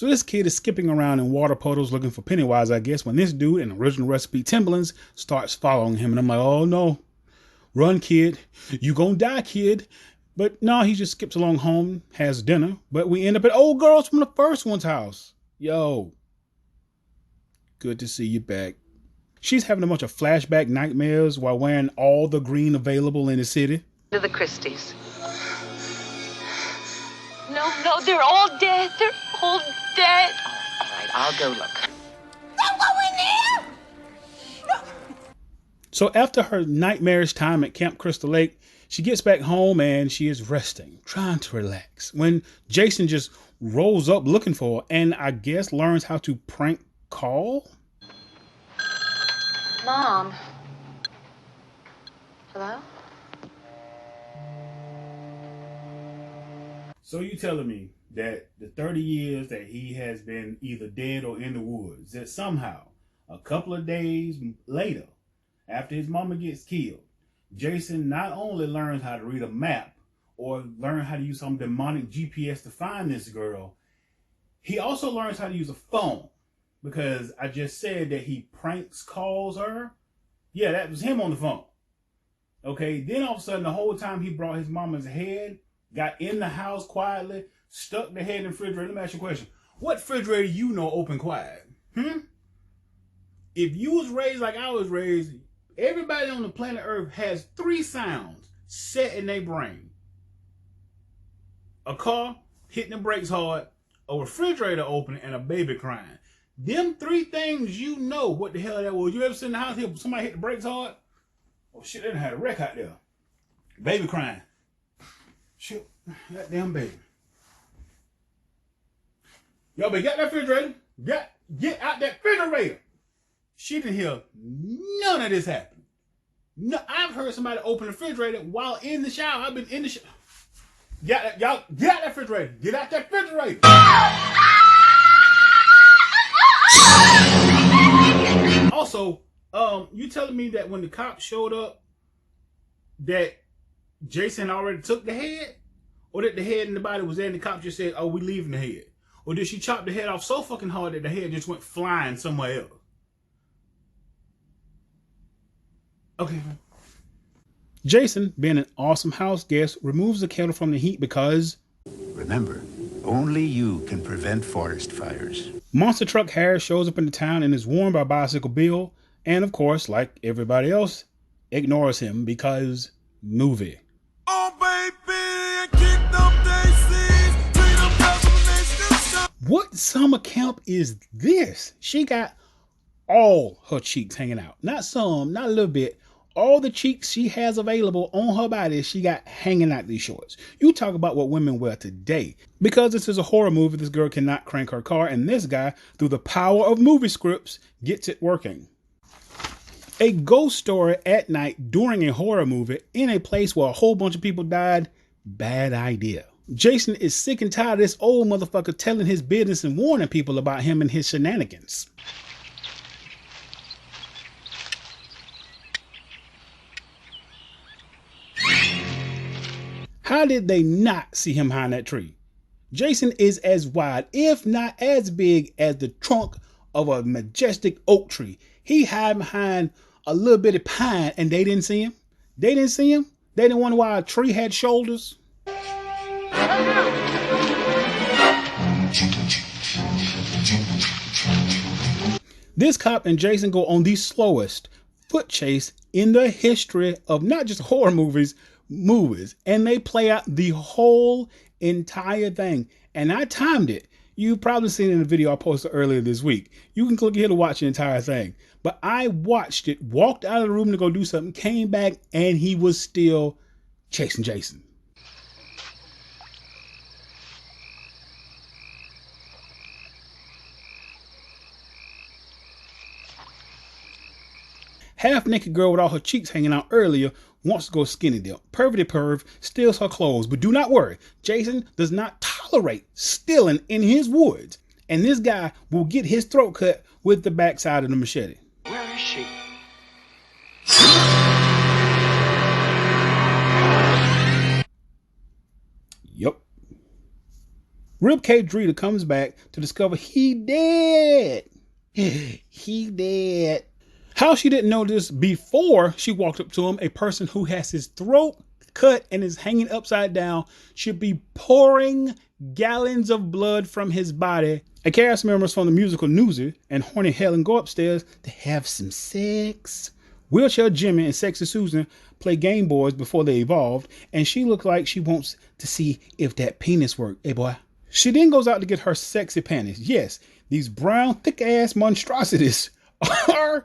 So this kid is skipping around in water puddles looking for Pennywise, I guess, when this dude in Original Recipe Timberlands starts following him. And I'm like, oh no, run kid, you gonna die kid. But no, he just skips along home, has dinner, but we end up at old girls from the first one's house. Yo, good to see you back. She's having a bunch of flashback nightmares while wearing all the green available in the city. To the Christies. No, they're all dead. They're all dead. All right, I'll go look. Don't go in there! No. So after her nightmarish time at Camp Crystal Lake, she gets back home and she is resting, trying to relax, when Jason just rolls up looking for her and I guess learns how to prank call. Mom. Hello? So you telling me that the 30 years that he has been either dead or in the woods, that somehow a couple of days later, after his mama gets killed, Jason not only learns how to read a map or learn how to use some demonic GPS to find this girl, he also learns how to use a phone. Because I just said that he pranks calls her. Yeah, that was him on the phone. Okay, then all of a sudden, the whole time he brought his mama's head, got in the house quietly, stuck the head in the refrigerator. Let me ask you a question. What refrigerator you know open quiet? If you was raised like I was raised, everybody on the planet Earth has 3 sounds set in their brain. A car hitting the brakes hard, a refrigerator opening, and a baby crying. Them 3 things you know what the hell that was. You ever sit in the house here, somebody hit the brakes hard? Oh shit, they done had a wreck out there. Baby crying. Shit, that damn baby. Yo, but get that refrigerator. Get out that refrigerator. She didn't hear none of this happen. No, I've heard somebody open the refrigerator while in the shower. I've been in the shower. Get out that refrigerator. Get out that refrigerator. Also, you telling me that when the cops showed up that Jason already took the head? Or that the head and the body was there and the cops just said, oh, we leaving the head? Or did she chop the head off so fucking hard that the head just went flying somewhere else? Okay. Jason, being an awesome house guest, removes the kettle from the heat because... Remember, only you can prevent forest fires. Monster Truck Harris shows up in the town and is warned by Bicycle Bill. And of course, like everybody else, ignores him because movie. Oh, baby, keep them daisies, treat them as What summer camp is this? She got all her cheeks hanging out. Not some, not a little bit. All the cheeks she has available on her body, she got hanging out these shorts. You talk about what women wear today. Because this is a horror movie, this girl cannot crank her car, and this guy, through the power of movie scripts, gets it working. A ghost story at night during a horror movie in a place where a whole bunch of people died, bad idea. Jason is sick and tired of this old motherfucker telling his business and warning people about him and his shenanigans. How did they not see him behind that tree? Jason is as wide, if not as big, as the trunk of a majestic oak tree. He hid behind a little bitty pine and they didn't see him. They didn't see him. They didn't wonder why a tree had shoulders. This cop and Jason go on the slowest foot chase in the history of not just horror movies, and they play out the whole entire thing. And I timed it. You've probably seen it in the video I posted earlier this week. You can click here to watch the entire thing. But I watched it, walked out of the room to go do something, came back, and he was still chasing Jason. Half-naked girl with all her cheeks hanging out earlier wants to go skinny dip. Pervy perv steals her clothes, but do not worry. Jason does not tolerate stealing in his woods. And this guy will get his throat cut with the backside of the machete. Where is she? Yup. Ribcage Drita comes back to discover he dead. He dead. How she didn't know this before she walked up to him, a person who has his throat cut and is hanging upside down should be pouring gallons of blood from his body. A cast members from the musical Newsy and Horny Helen go upstairs to have some sex. Wheelchair Jimmy and Sexy Susan play Game Boys before they evolved, and she looks like she wants to see if that penis worked. Hey boy. She then goes out to get her sexy panties. Yes, these brown, thick-ass monstrosities are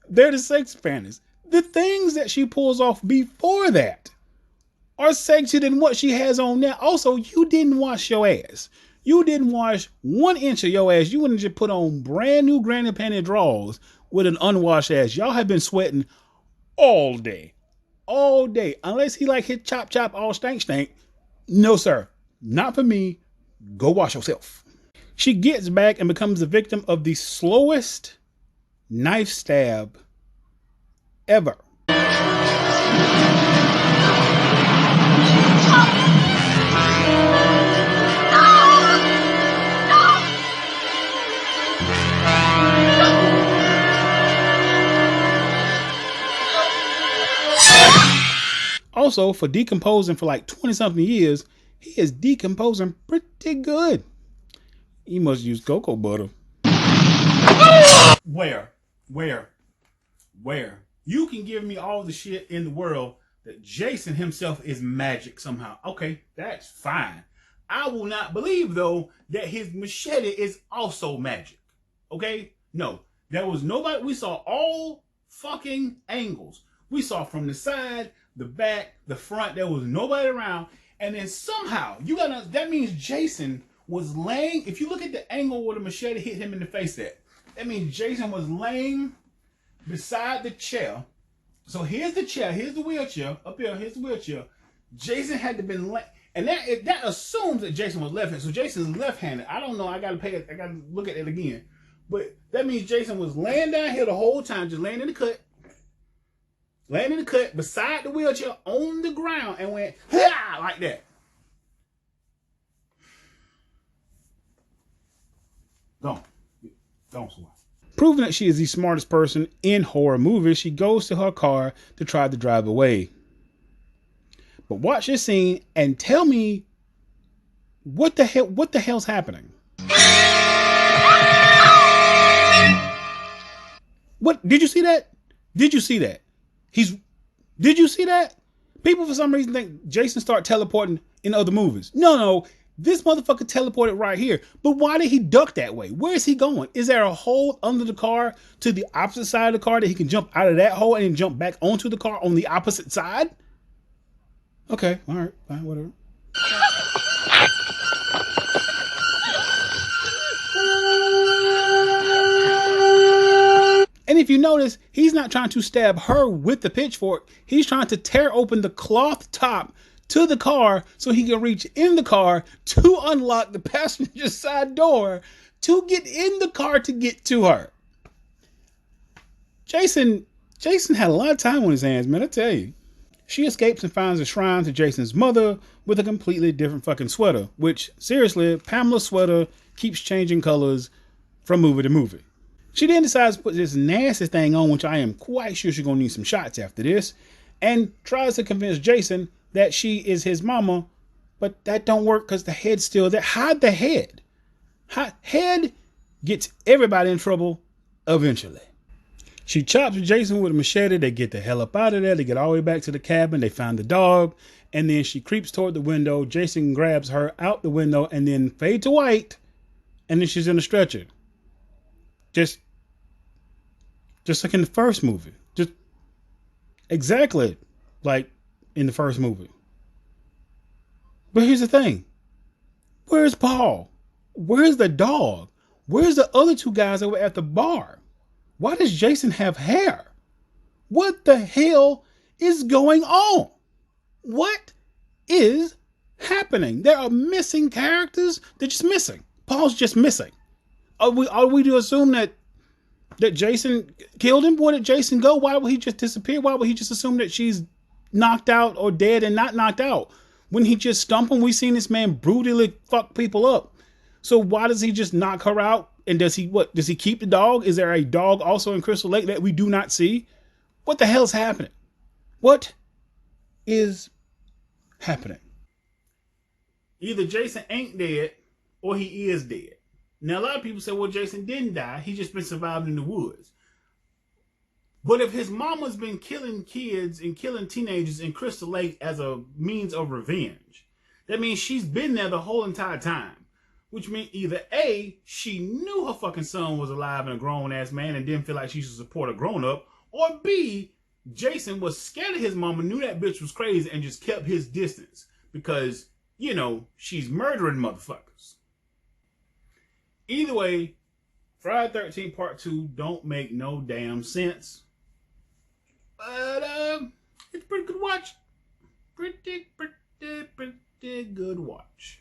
they're the sex panties. The things that she pulls off before that are sexier than what she has on now. Also, you didn't wash your ass. You didn't wash 1 inch of your ass. You wouldn't just put on brand new granny panty drawers with an unwashed ass. Y'all have been sweating all day. All day. Unless he like hit chop chop all stank. No, sir. Not for me. Go wash yourself. She gets back and becomes the victim of the slowest knife stab ever. Also, for decomposing for like 20 something years, he is decomposing pretty good. He must use cocoa butter. Where? You can give me all the shit in the world that Jason himself is magic somehow. Okay, that's fine. I will not believe, though, that his machete is also magic. Okay? No. There was nobody. We saw all fucking angles. We saw from the side, the back, the front. There was nobody around. And then somehow, that means Jason was laying. If you look at the angle where the machete hit him in the face at, that means Jason was laying beside the chair. So here's the chair. Here's the wheelchair. Up here, here's the wheelchair. Jason had to been and that assumes that Jason was left-handed. So Jason's left-handed. I don't know. I gotta look at it again. But that means Jason was laying down here the whole time, just laying in the cut. Laying in the cut beside the wheelchair on the ground and went like that. Don't swat. Proving that she is the smartest person in horror movies, she goes to her car to try to drive away. But watch this scene and tell me what the hell's happening. What did you see that? Did you see that? Did you see that? People for some reason think Jason started teleporting in other movies. No. This motherfucker teleported right here. But why did he duck that way? Where is he going? Is there a hole under the car to the opposite side of the car that he can jump out of that hole and then jump back onto the car on the opposite side? Okay, all right, fine, whatever. And if you notice, he's not trying to stab her with the pitchfork. He's trying to tear open the cloth top to the car so he can reach in the car to unlock the passenger side door to get in the car to get to her. Jason had a lot of time on his hands, man, I tell you. She escapes and finds a shrine to Jason's mother with a completely different fucking sweater, which, seriously, Pamela's sweater keeps changing colors from movie to movie. She then decides to put this nasty thing on, which I am quite sure she's going to need some shots after this, and tries to convince Jason that she is his mama, but that don't work because the head's still there. Hide the head. Head gets everybody in trouble eventually. She chops Jason with a machete. They get the hell up out of there. They get all the way back to the cabin. They find the dog, and then she creeps toward the window. Jason grabs her out the window and then fade to white, and then she's in a stretcher. Just like in the first movie. Just exactly like in the first movie. But here's the thing. Where's Paul? Where's the dog? Where's the other two guys that were at the bar? Why does Jason have hair? What the hell is going on? What is happening? There are missing characters. They're just missing. Paul's just missing. Are we to assume that Jason killed him? Where did Jason go? Why would he just disappear? Why would he just assume that she's knocked out or dead and not knocked out? Wouldn't he just stump him? We seen this man brutally fuck people up. So why does he just knock her out? And does he keep the dog? Is there a dog also in Crystal Lake that we do not see? What the hell's happening? What is happening? Either Jason ain't dead or he is dead. Now, a lot of people say, well, Jason didn't die. He just been surviving in the woods. But if his mama's been killing kids and killing teenagers in Crystal Lake as a means of revenge, that means she's been there the whole entire time. Which means either A, she knew her fucking son was alive and a grown-ass man and didn't feel like she should support a grown-up, or B, Jason was scared of his mama, knew that bitch was crazy, and just kept his distance. Because, you know, she's murdering motherfuckers. Either way, Friday 13 Part 2 don't make no damn sense. But, it's a pretty good watch. Pretty good watch.